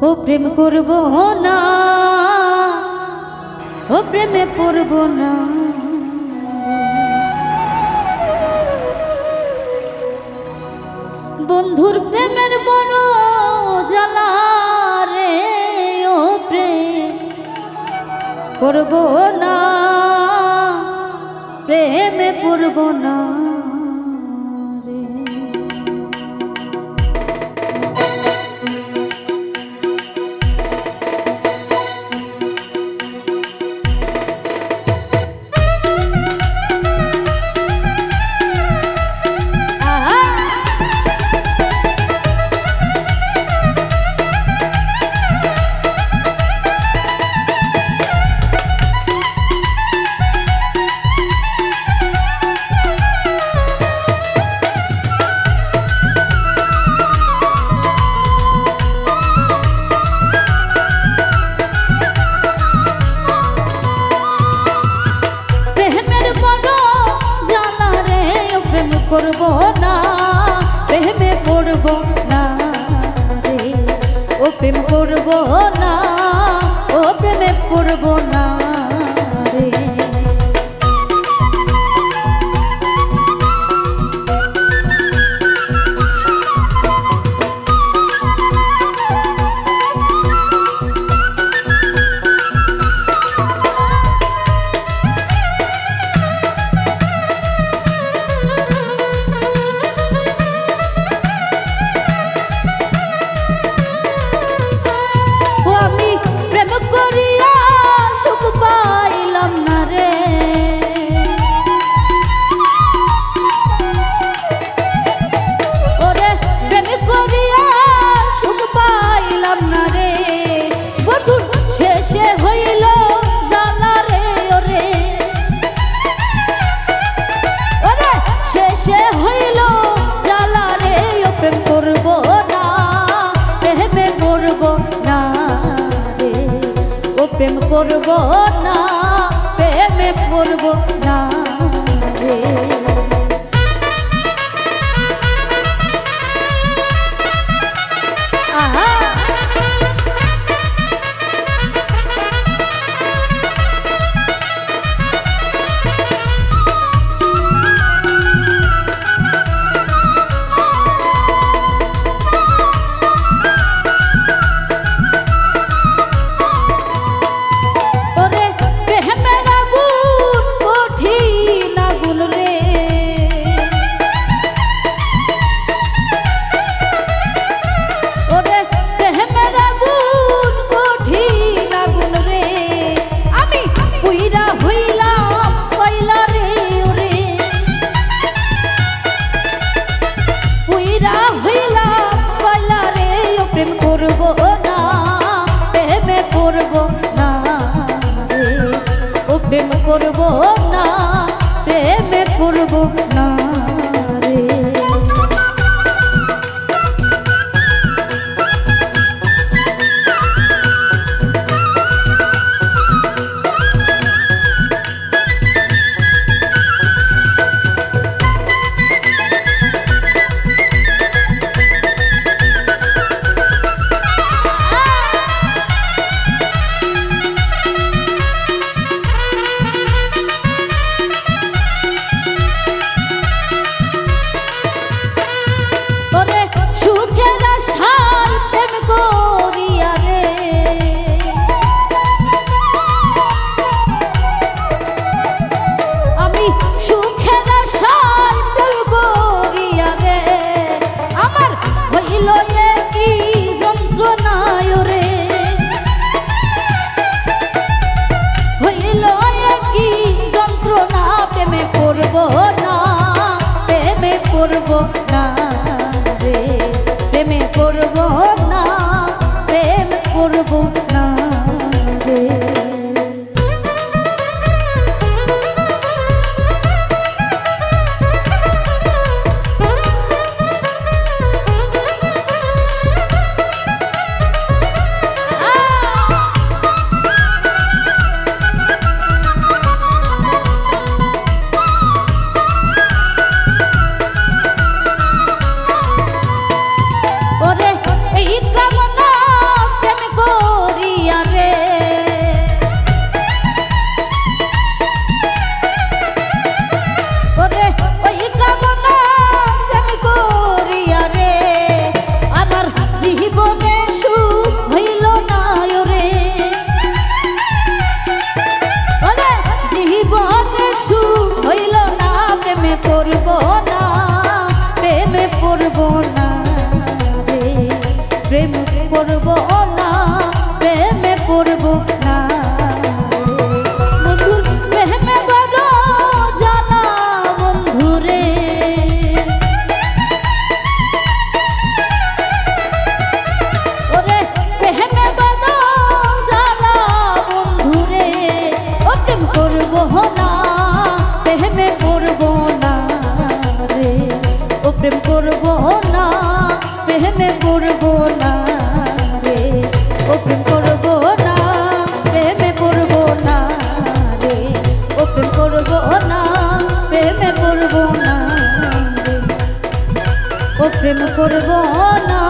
ও প্রেম করব না, ও প্রেমে পড়ব না। বন্ধুর প্রেমের বড় জ্বালা রে, ও প্রেম করব না, প্রেমে পড়ব না রে। করব না, প্রেমে পড়ব না রে, ও প্রেম করব না, ও প্রেমে পড়ব না রে। প্রেম করব না, প্রেমে পড়ব না রে। আহা প্রেম করব না, প্রেমে পড়ব না রে। করব না রে, প্রেমে করব না, প্রেম করব না রে। করব না প্রেমে পড়ব না বন্ধুর প্রেমে বড় জানা বন্ধুরে ওরে প্রেমে বড় জানা বন্ধুরে ও প্রেম করব না প্রেমে পড়ব না রে ও প্রেম করব না প্রেমে পড়ব না রে ও প্রেম করব না প্রেমে পড়ব না রে ও প্রেম করব না প্রেমে পড়ব না রে ও প্রেম করব না